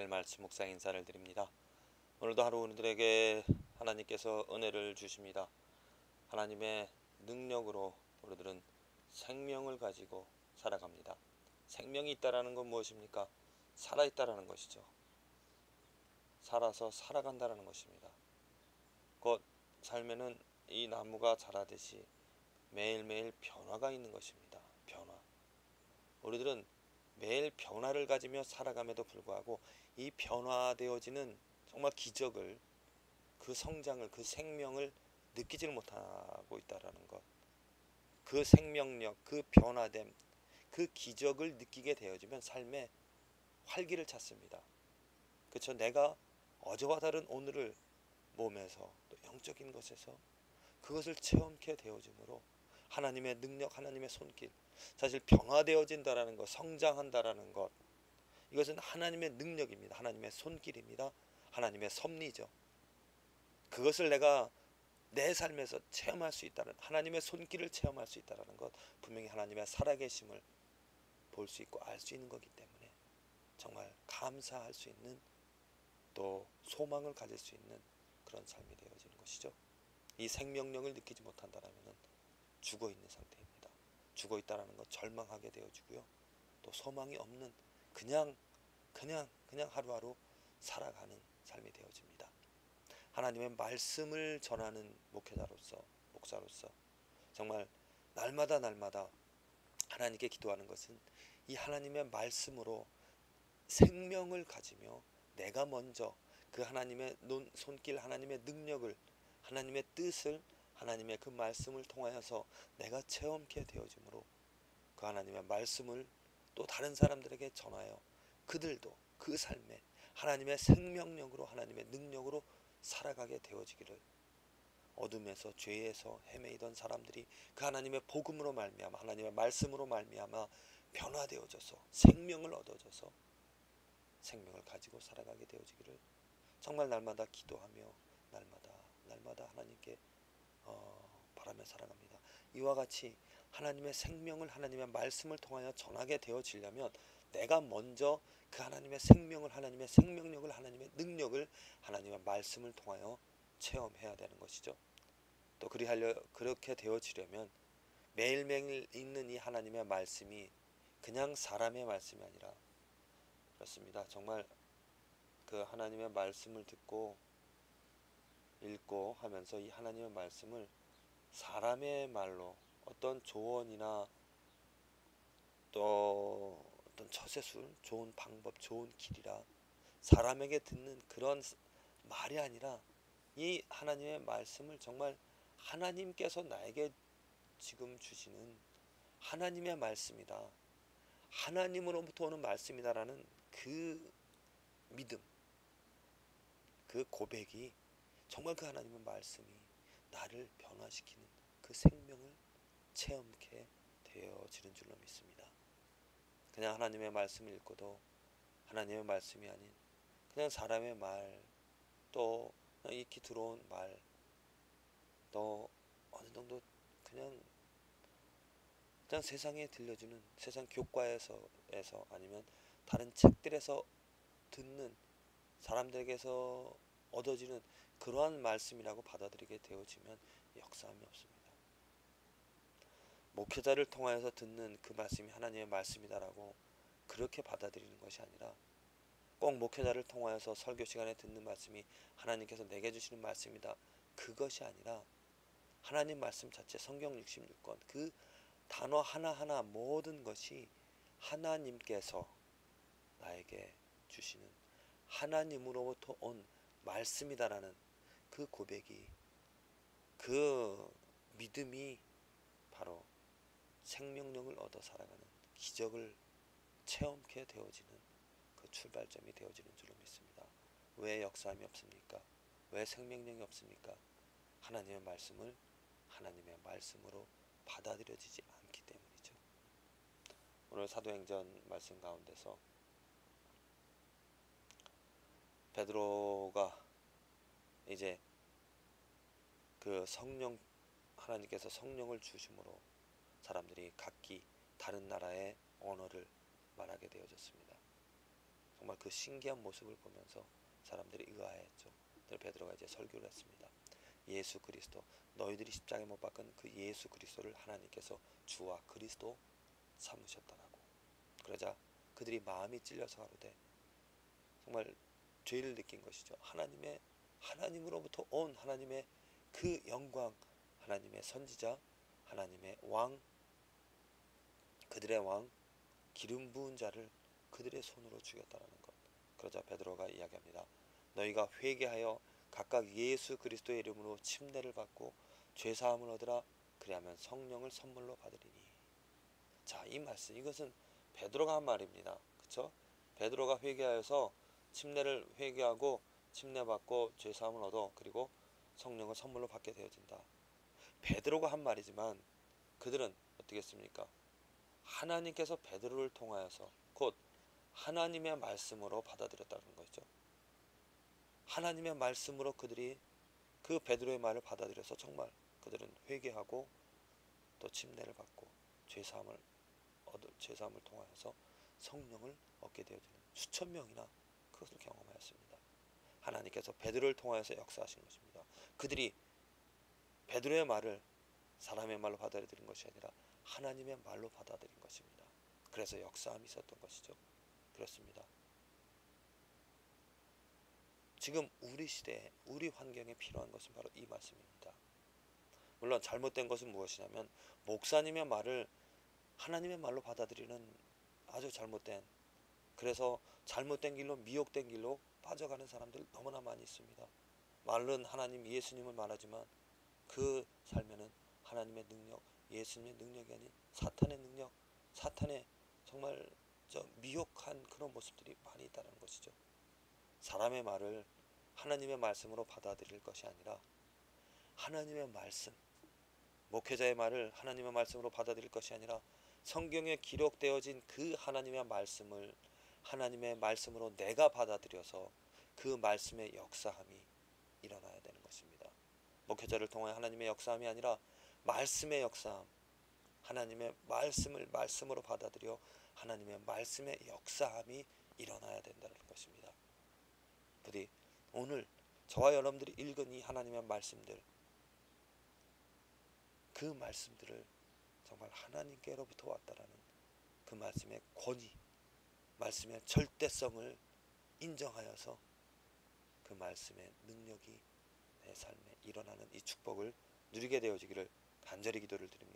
이스라엘 말씀 묵상 인사를 드립니다. 오늘도 하루 우리들에게 하나님께서 은혜를 주십니다. 하나님의 능력으로 우리들은 생명을 가지고 살아갑니다. 생명이 있다라는 건 무엇입니까? 살아있다라는 것이죠. 살아서 살아간다라는 것입니다. 곧 삶에는 이 나무가 자라듯이 매일매일 변화가 있는 것입니다. 변화. 우리들은 매일 변화를 가지며 살아감에도 불구하고 이 변화되어지는 정말 기적을, 그 성장을, 그 생명을 느끼지를 못하고 있다라는 것. 그 생명력, 그 변화됨, 그 기적을 느끼게 되어지면 삶에 활기를 찾습니다. 그렇죠? 내가 어제와 다른 오늘을 몸에서 또 영적인 것에서 그것을 체험케 되어짐으로 하나님의 능력, 하나님의 손길, 사실 변화되어진다라는 것, 성장한다라는 것, 이것은 하나님의 능력입니다. 하나님의 손길입니다. 하나님의 섭리죠. 그것을 내가 내 삶에서 체험할 수 있다는, 하나님의 손길을 체험할 수 있다는 것, 분명히 하나님의 살아계심을 볼 수 있고 알 수 있는 거기 때문에 정말 감사할 수 있는, 또 소망을 가질 수 있는 그런 삶이 되어지는 것이죠. 이 생명력을 느끼지 못한다면 죽어 있는 상태입니다. 죽어 있다라는 것, 절망하게 되어지고요. 또 소망이 없는 그냥 하루하루 살아가는 삶이 되어집니다. 하나님의 말씀을 전하는 목사로서 정말 날마다 하나님께 기도하는 것은 이 하나님의 말씀으로 생명을 가지며 내가 먼저 그 하나님의 손길, 하나님의 능력을, 하나님의 뜻을, 하나님의 그 말씀을 통하여서 내가 체험케 되어지므로 그 하나님의 말씀을 또 다른 사람들에게 전하여 그들도 그 삶에 하나님의 생명력으로, 하나님의 능력으로 살아가게 되어지기를, 어둠에서 죄에서 헤매이던 사람들이 그 하나님의 복음으로 말미암아, 하나님의 말씀으로 말미암아 변화되어져서 생명을 얻어져서 생명을 가지고 살아가게 되어지기를 정말 날마다 기도하며 날마다 하나님께 바라며 살아갑니다. 이와 같이 하나님의 생명을, 하나님의 말씀을 통하여 전하게 되어지려면 내가 먼저 그 하나님의 생명을, 하나님의 생명력을, 하나님의 능력을, 하나님의 말씀을 통하여 체험해야 되는 것이죠. 또 그렇게 되어지려면 매일매일 읽는 이 하나님의 말씀이 그냥 사람의 말씀이 아니라, 그렇습니다. 정말 그 하나님의 말씀을 듣고 읽고 하면서 이 하나님의 말씀을 사람의 말로, 어떤 조언이나 또 어떤 처세술, 좋은 방법, 좋은 길이라 사람에게 듣는 그런 말이 아니라 이 하나님의 말씀을 정말 하나님께서 나에게 지금 주시는 하나님의 말씀이다, 하나님으로부터 오는 말씀이다라는 그 믿음, 그 고백이 정말 그 하나님의 말씀이 나를 변화시키는 그 생명을 체험케 되어지는 줄로 믿습니다. 그냥 하나님의 말씀을 읽고도 하나님의 말씀이 아닌 그냥 사람의 말, 또 그냥 익히 들어온 말, 또 어느 정도 그냥 세상에 들려주는, 세상 교과에서 아니면 다른 책들에서 듣는, 사람들에게서 얻어지는 그러한 말씀이라고 받아들이게 되어지면 역사함이 없습니다. 목회자를 통하여서 듣는 그 말씀이 하나님의 말씀이다라고 그렇게 받아들이는 것이 아니라, 꼭 목회자를 통하여서 설교 시간에 듣는 말씀이 하나님께서 내게 주시는 말씀이다, 그것이 아니라 하나님 말씀 자체, 성경 66권 그 단어 하나하나 모든 것이 하나님께서 나에게 주시는 하나님으로부터 온 말씀이다라는 그 고백이, 그 믿음이 바로 생명력을 얻어 살아가는 기적을 체험케 되어지는 그 출발점이 되어지는 줄로 믿습니다. 왜 역사함이 없습니까? 왜 생명력이 없습니까? 하나님의 말씀을 하나님의 말씀으로 받아들여지지 않기 때문이죠. 오늘 사도행전 말씀 가운데서 베드로가 이제 그 성령, 하나님께서 성령을 주심으로 사람들이 각기 다른 나라의 언어를 말하게 되어졌습니다. 정말 그 신기한 모습을 보면서 사람들이 의아해했죠. 그래서 베드로가 이제 설교를 했습니다. 예수 그리스도, 너희들이 십자가에 못 박은 그 예수 그리스도를 하나님께서 주와 그리스도 삼으셨다라고. 그러자 그들이 마음이 찔려서 가로되, 정말 죄를 느낀 것이죠. 하나님으로부터 온 하나님의 그 영광, 하나님의 선지자, 하나님의 왕, 그들의 왕, 기름 부은 자를 그들의 손으로 죽였다라는 것. 그러자 베드로가 이야기합니다. 너희가 회개하여 각각 예수 그리스도의 이름으로 침례를 받고 죄 사함을 얻으라. 그리하면 성령을 선물로 받으리니. 자, 이 말씀, 이것은 베드로가 한 말입니다. 그렇죠? 베드로가 회개하여서 침례를 회개하고 침례 받고 죄 사함을 얻어, 그리고 성령을 선물로 받게 되어진다. 베드로가 한 말이지만 그들은 어떻게 했습니까? 하나님께서 베드로를 통하여서 곧 하나님의 말씀으로 받아들였다는 거죠. 하나님의 말씀으로 그들이 그 베드로의 말을 받아들여서 정말 그들은 회개하고 또 침례를 받고 죄사함을 통하여서 성령을 얻게 되어지는, 수천 명이나 그것을 경험하였습니다. 하나님께서 베드로를 통하여서 역사하신 것입니다. 그들이 베드로의 말을 사람의 말로 받아들인 것이 아니라 하나님의 말로 받아들인 것입니다. 그래서 역사함이 있었던 것이죠. 그렇습니다. 지금 우리 시대에, 우리 환경에 필요한 것은 바로 이 말씀입니다. 물론 잘못된 것은 무엇이냐면 목사님의 말을 하나님의 말로 받아들이는 아주 잘못된, 그래서 잘못된 길로, 미혹된 길로 빠져가는 사람들 너무나 많이 있습니다. 말은 하나님 예수님을 말하지만 그 삶에는 하나님의 능력, 예수님의 능력이 아닌 사탄의 능력, 사탄의 정말 미혹한 그런 모습들이 많이 있다는 것이죠. 사람의 말을 하나님의 말씀으로 받아들일 것이 아니라 하나님의 말씀, 목회자의 말을 하나님의 말씀으로 받아들일 것이 아니라 성경에 기록되어진 그 하나님의 말씀을 하나님의 말씀으로 내가 받아들여서 그 말씀의 역사함이 일어나야 되는 것입니다. 목회자를 통해 하나님의 역사함이 아니라 말씀의 역사함, 하나님의 말씀을 말씀으로 받아들여 하나님의 말씀의 역사함이 일어나야 된다는 것입니다. 부디 오늘 저와 여러분들이 읽은 이 하나님의 말씀들, 그 말씀들을 정말 하나님께로부터 왔다라는 그 말씀의 권위, 말씀의 절대성을 인정하여서 그 말씀의 능력이 내 삶에 일어나는 이 축복을 누리게 되어지기를 간절히 기도를 드립니다.